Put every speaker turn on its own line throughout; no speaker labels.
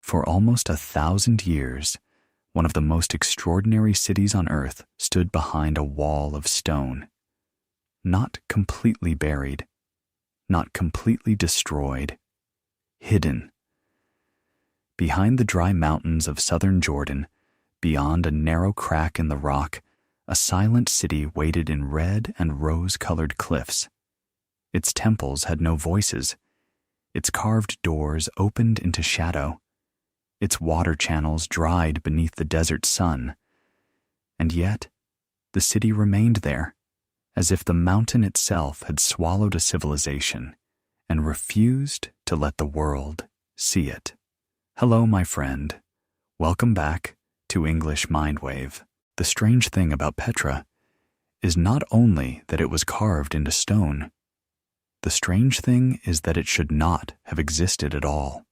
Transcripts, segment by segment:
For almost 1,000 years, one of the most extraordinary cities on earth stood behind a wall of stone. Not completely buried, not completely destroyed, hidden. Behind the dry mountains of southern Jordan, beyond a narrow crack in the rock, a silent city waited in red and rose-colored cliffs. Its temples had no voices. Its carved doors opened into shadow. Its water channels dried beneath the desert sun. And yet, the city remained there, as if the mountain itself had swallowed a civilization and refused to let the world see it. Hello, my friend. Welcome back to English Mindwave. The strange thing about Petra is not only that it was carved into stone. The strange thing is that it should not have existed at all.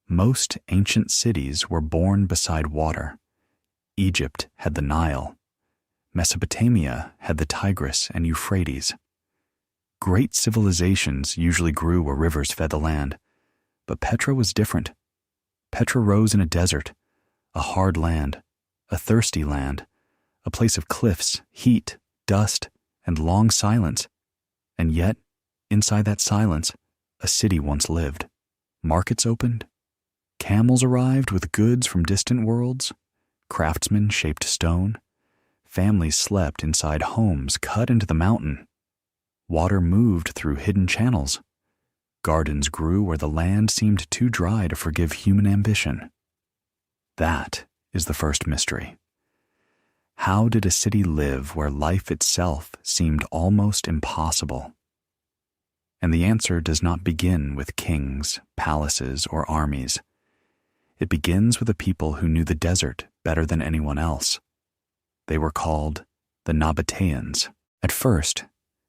Most ancient cities were born beside water. Egypt had the Nile. Mesopotamia had the Tigris and Euphrates. Great civilizations usually grew where rivers fed the land, but Petra was different. Petra rose in a desert, a hard land, a thirsty land, a place of cliffs, heat, dust, and long silence. And yet, inside that silence, a city once lived. Markets opened. Camels arrived with goods from distant worlds. Craftsmen shaped stone. Families slept inside homes cut into the mountain. Water moved through hidden channels. Gardens grew where the land seemed too dry to forgive human ambition. That is the first mystery. How did a city live where life itself seemed almost impossible? And the answer does not begin with kings, palaces, or armies. It begins with a people who knew the desert better than anyone else. They were called the Nabateans. At first,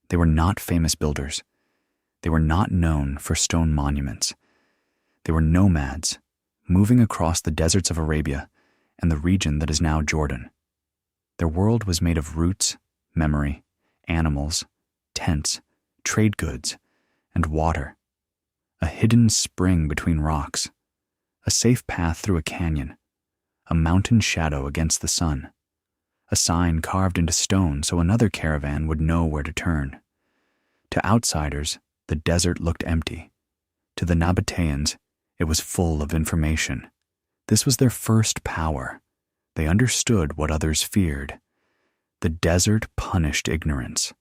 they were not famous builders. They were not known for stone monuments. They were nomads, moving across the deserts of Arabia and the region that is now Jordan. Their world was made of roots, memory, animals, tents, trade goods, and water. A hidden spring between rocks, a safe path through a canyon, a mountain shadow against the sun, a sign carved into stone so another caravan would know where to turn. To outsiders, the desert looked empty. To the Nabateans, it was full of information. This was their first power. They understood what others feared. The desert punished ignorance.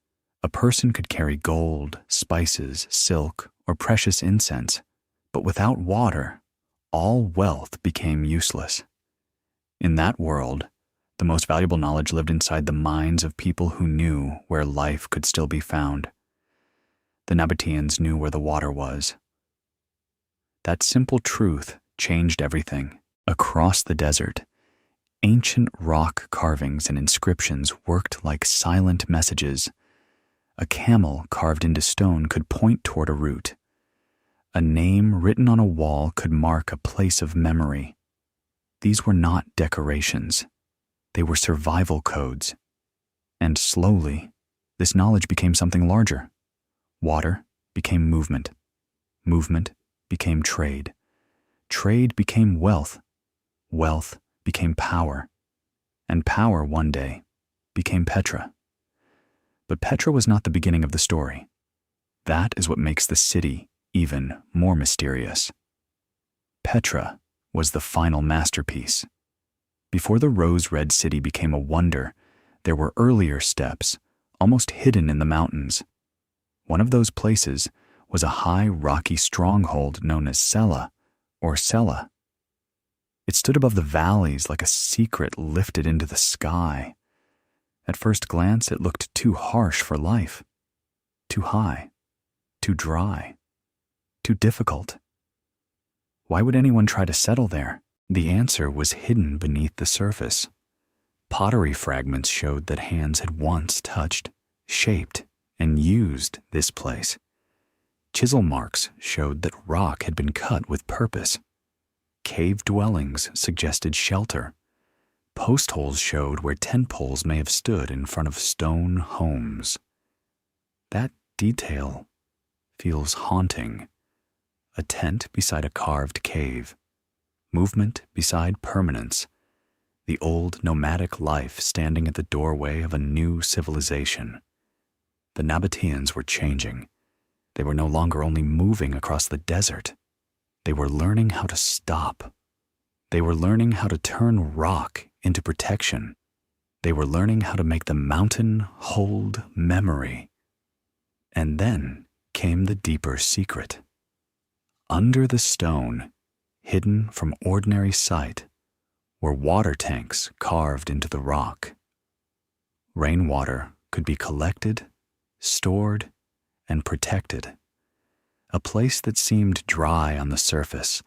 A person could carry gold, spices, silk, or precious incense, but without water, all wealth became useless. In that world, the most valuable knowledge lived inside the minds of people who knew where life could still be found. The Nabateans knew where the water was. That simple truth changed everything. Across the desert, ancient rock carvings and inscriptions worked like silent messages. A camel carved into stone could point toward a route. A name written on a wall could mark a place of memory. These were not decorations. They were survival codes. And slowly, this knowledge became something larger. Water became movement. Movement became trade. Trade became wealth. Wealth became power. And power one day became Petra. But Petra was not the beginning of the story. That is what makes the city even more mysterious. Petra was the final masterpiece. Before the rose-red city became a wonder, there were earlier steps, almost hidden in the mountains. One of those places was a high, rocky stronghold known as Sela, or Sela. It stood above the valleys like a secret lifted into the sky. At first glance, it looked too harsh for life, too high, too dry, too difficult. Why would anyone try to settle there? The answer was hidden beneath the surface. Pottery fragments showed that hands had once touched, shaped, and used this place. Chisel marks showed that rock had been cut with purpose. Cave dwellings suggested shelter. Post holes showed where tent poles may have stood in front of stone homes. That detail feels haunting. A tent beside a carved cave. movement beside permanence, the old nomadic life standing at the doorway of a new civilization. The Nabateans were changing. They were no longer only moving across the desert. They were learning how to stop. They were learning how to turn rock into protection. They were learning how to make the mountain hold memory. And then came the deeper secret. Under the stone, hidden from ordinary sight, were water tanks carved into the rock. Rainwater could be collected, stored, and protected. A place that seemed dry on the surface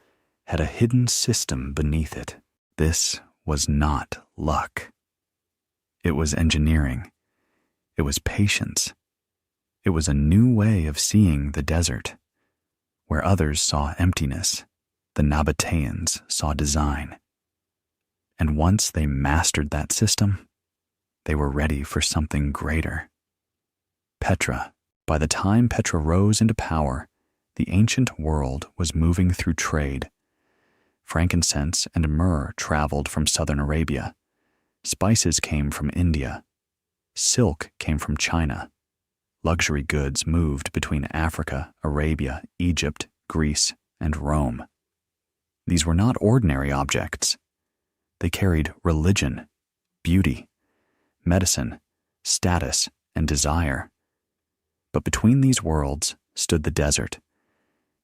had a hidden system beneath it. This was not luck. It was engineering. It was patience. It was a new way of seeing the desert. Where others saw emptiness, the Nabateans saw design. And once they mastered that system, they were ready for something greater. Petra. By the time Petra rose into power, the ancient world was moving through trade. Frankincense and myrrh traveled from southern Arabia. Spices came from India. Silk came from China. Luxury goods moved between Africa, Arabia, Egypt, Greece, and Rome. These were not ordinary objects. They carried religion, beauty, medicine, status, and desire. But between these worlds stood the desert,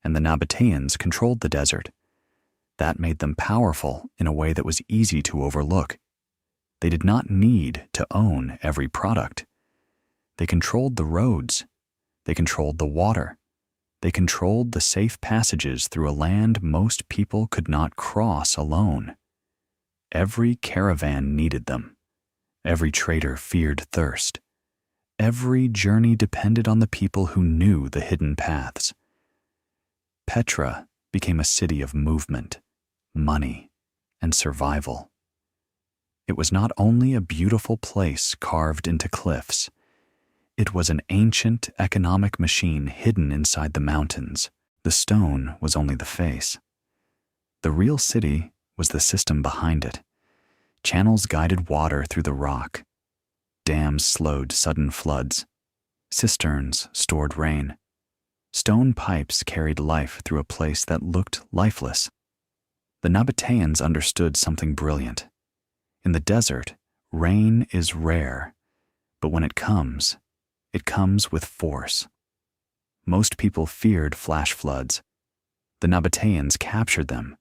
and the Nabateans controlled the desert. That made them powerful in a way that was easy to overlook. They did not need to own every product. They controlled the roads. They controlled the water. They controlled the safe passages through a land most people could not cross alone. Every caravan needed them. Every trader feared thirst. Every journey depended on the people who knew the hidden paths. Petra became a city of movement, money, and survival. It was not only a beautiful place carved into cliffs. It was an ancient economic machine hidden inside the mountains. The stone was only the face. The real city was the system behind it. Channels guided water through the rock. Dams slowed sudden floods. Cisterns stored rain. Stone pipes carried life through a place that looked lifeless. The Nabateans understood something brilliant. In the desert, rain is rare, but when it comes with force. Most people feared flash floods. The Nabateans captured them.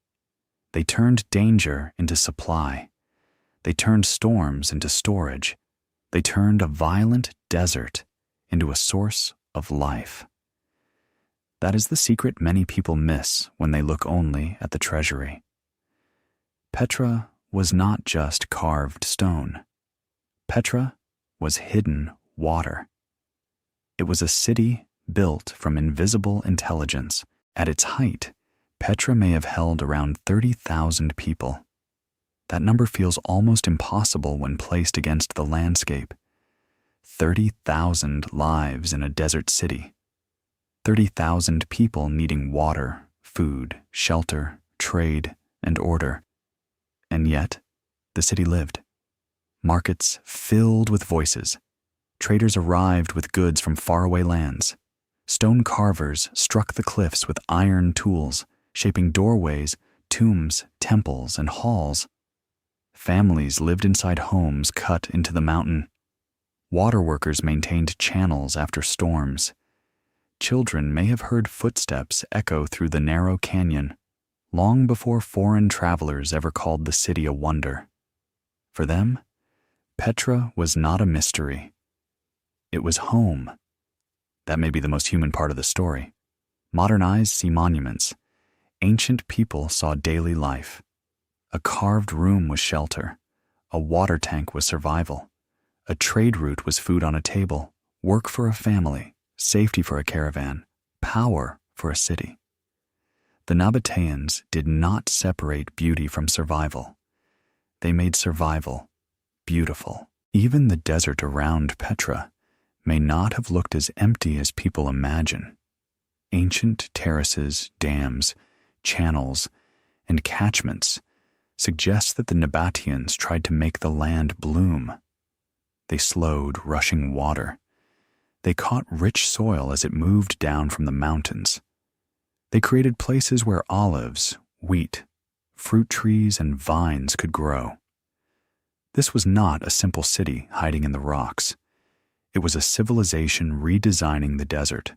They turned danger into supply. They turned storms into storage. They turned a violent desert into a source of life. That is the secret many people miss when they look only at the treasury. Petra was not just carved stone. Petra was hidden water. It was a city built from invisible intelligence. At its height, Petra may have held around 30,000 people. That number feels almost impossible when placed against the landscape. 30,000 lives in a desert city. 30,000 people needing water, food, shelter, trade, and order. And yet, the city lived. Markets filled with voices. Traders arrived with goods from faraway lands. Stone carvers struck the cliffs with iron tools, shaping doorways, tombs, temples, and halls. Families lived inside homes cut into the mountain. Water workers maintained channels after storms. Children may have heard footsteps echo through the narrow canyon, long before foreign travelers ever called the city a wonder. For them, Petra was not a mystery. It was home. That may be the most human part of the story. Modern eyes see monuments. Ancient people saw daily life. A carved room was shelter. A water tank was survival. A trade route was food on a table, work for a family, safety for a caravan, power for a city. The Nabateans did not separate beauty from survival. They made survival beautiful. Even the desert around Petra may not have looked as empty as people imagine. Ancient terraces, dams, channels, and catchments suggests that the Nabateans tried to make the land bloom. They slowed rushing water. They caught rich soil as it moved down from the mountains. They created places where olives, wheat, fruit trees, and vines could grow. This was not a simple city hiding in the rocks. It was a civilization redesigning the desert.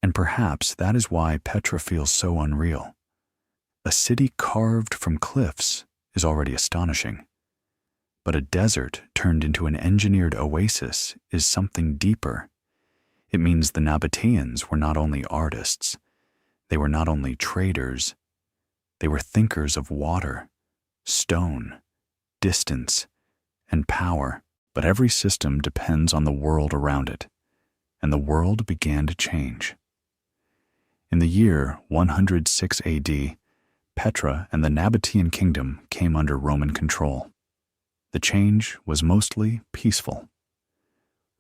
And perhaps that is why Petra feels so unreal. A city carved from cliffs is already astonishing. But a desert turned into an engineered oasis is something deeper. It means the Nabateans were not only artists, they were not only traders, they were thinkers of water, stone, distance, and power. But every system depends on the world around it, and the world began to change. In the year 106 AD, Petra and the Nabatean kingdom came under Roman control. The change was mostly peaceful.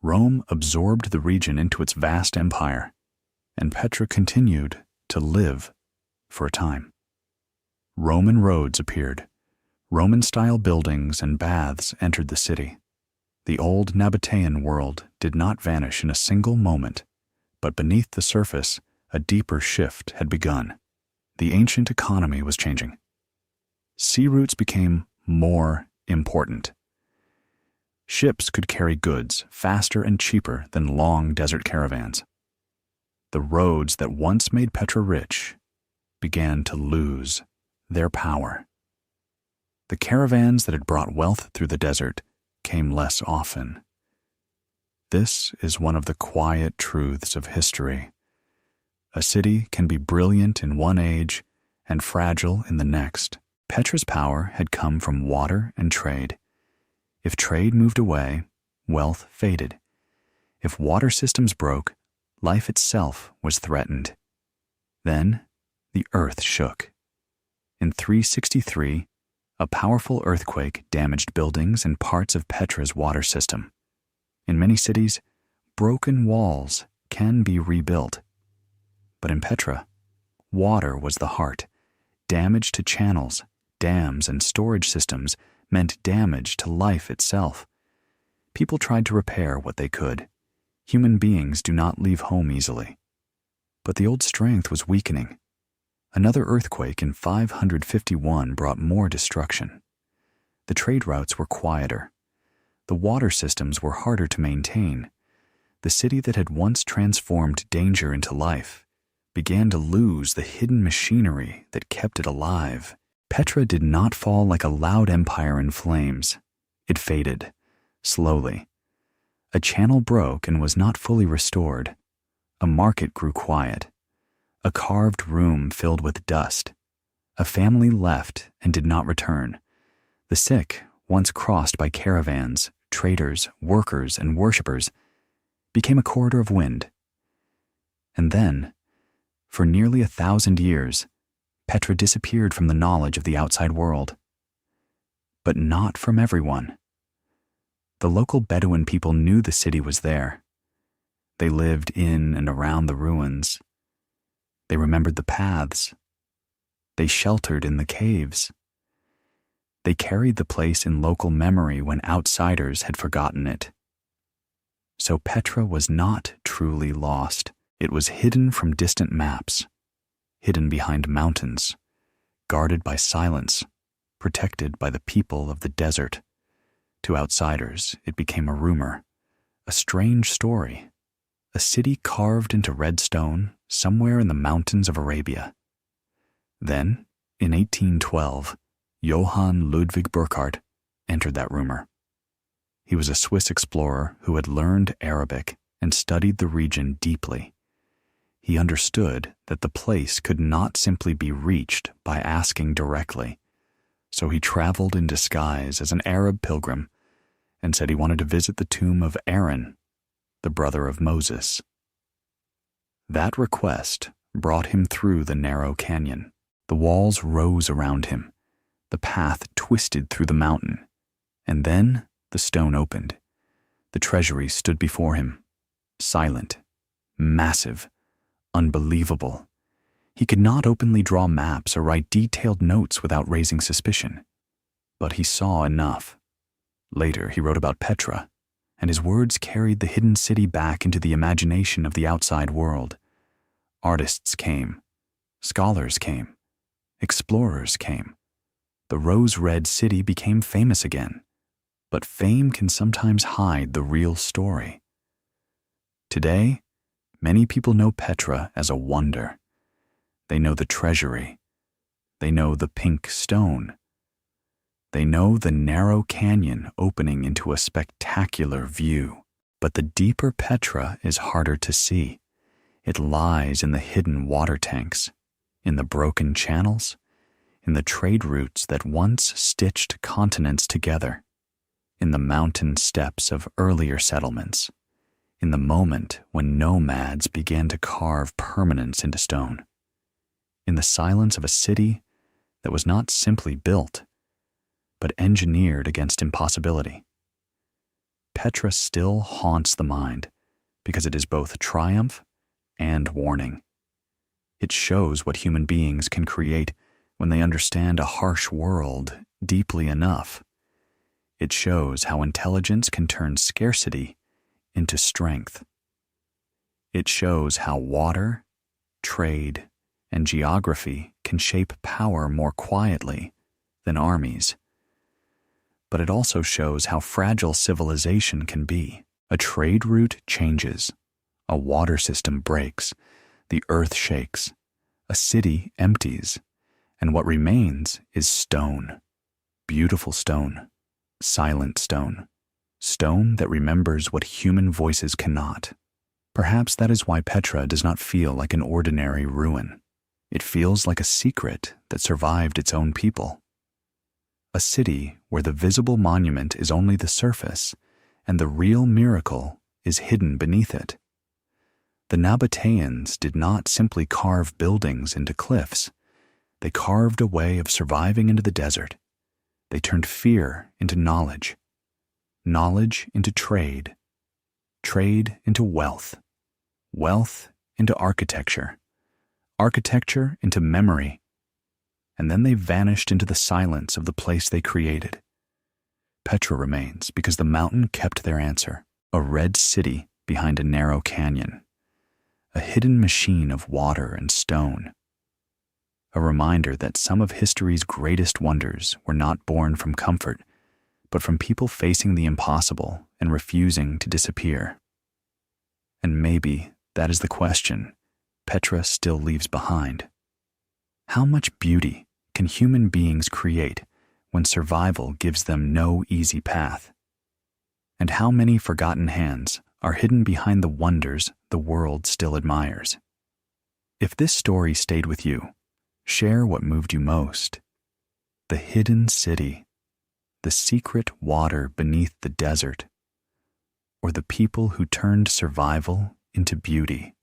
Rome absorbed the region into its vast empire, and Petra continued to live for a time. Roman roads appeared. Roman-style buildings and baths entered the city. The old Nabatean world did not vanish in a single moment, but beneath the surface, a deeper shift had begun. The ancient economy was changing. Sea routes became more important. Ships could carry goods faster and cheaper than long desert caravans. The roads that once made Petra rich began to lose their power. The caravans that had brought wealth through the desert came less often. This is one of the quiet truths of history. A city can be brilliant in one age and fragile in the next. Petra's power had come from water and trade. If trade moved away, wealth faded. If water systems broke, life itself was threatened. Then the earth shook. In 363, a powerful earthquake damaged buildings and parts of Petra's water system. In many cities, broken walls can be rebuilt. But in Petra, water was the heart. Damage to channels, dams, and storage systems meant damage to life itself. People tried to repair what they could. Human beings do not leave home easily. But the old strength was weakening. Another earthquake in 551 brought more destruction. The trade routes were quieter. The water systems were harder to maintain. The city that had once transformed danger into life began to lose the hidden machinery that kept it alive. Petra did not fall like a loud empire in flames. It faded, slowly. A channel broke and was not fully restored. A market grew quiet. A carved room filled with dust. A family left and did not return. The sick, once crossed by caravans, traders, workers, and worshippers, became a corridor of wind. And then, for nearly 1,000 years, Petra disappeared from the knowledge of the outside world. But not from everyone. The local Bedouin people knew the city was there. They lived in and around the ruins. They remembered the paths. They sheltered in the caves. They carried the place in local memory when outsiders had forgotten it. So Petra was not truly lost. It was hidden from distant maps, hidden behind mountains, guarded by silence, protected by the people of the desert. To outsiders, it became a rumor, a strange story, a city carved into red stone somewhere in the mountains of Arabia. Then, in 1812, Johann Ludwig Burckhardt entered that rumor. He was a Swiss explorer who had learned Arabic and studied the region deeply. He understood that the place could not simply be reached by asking directly, so he traveled in disguise as an Arab pilgrim and said he wanted to visit the tomb of Aaron, the brother of Moses. That request brought him through the narrow canyon. The walls rose around him. The path twisted through the mountain. And then the stone opened. The treasury stood before him, silent, massive, unbelievable. He could not openly draw maps or write detailed notes without raising suspicion. But he saw enough. Later, he wrote about Petra, and his words carried the hidden city back into the imagination of the outside world. Artists came, scholars came, explorers came. The rose-red city became famous again, but fame can sometimes hide the real story. Today, many people know Petra as a wonder. They know the treasury. They know the pink stone. They know the narrow canyon opening into a spectacular view. But the deeper Petra is harder to see. It lies in the hidden water tanks, in the broken channels, in the trade routes that once stitched continents together, in the mountain steps of earlier settlements, in the moment when nomads began to carve permanence into stone, in the silence of a city that was not simply built, but engineered against impossibility. Petra still haunts the mind because it is both triumph and warning. It shows what human beings can create when they understand a harsh world deeply enough. It shows how intelligence can turn scarcity into strength. It shows how water, trade, and geography can shape power more quietly than armies. But it also shows how fragile civilization can be. A trade route changes, a water system breaks, the earth shakes, a city empties, and what remains is stone. Beautiful stone, silent stone, stone that remembers what human voices cannot. Perhaps that is why Petra does not feel like an ordinary ruin. It feels like a secret that survived its own people. A city where the visible monument is only the surface and the real miracle is hidden beneath it. The Nabateans did not simply carve buildings into cliffs. They carved a way of surviving into the desert. They turned fear into knowledge, knowledge into trade, trade into wealth, wealth into architecture, architecture into memory, and then they vanished into the silence of the place they created. Petra remains because the mountain kept their answer, a red city behind a narrow canyon, a hidden machine of water and stone, a reminder that some of history's greatest wonders were not born from comfort, but from people facing the impossible and refusing to disappear. And maybe that is the question Petra still leaves behind. How much beauty can human beings create when survival gives them no easy path? And how many forgotten hands are hidden behind the wonders the world still admires? If this story stayed with you, share what moved you most. The hidden city, the secret water beneath the desert, or the people who turned survival into beauty.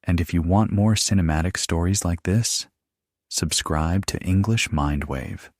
And if you want more cinematic stories like this, subscribe to English Mindwave.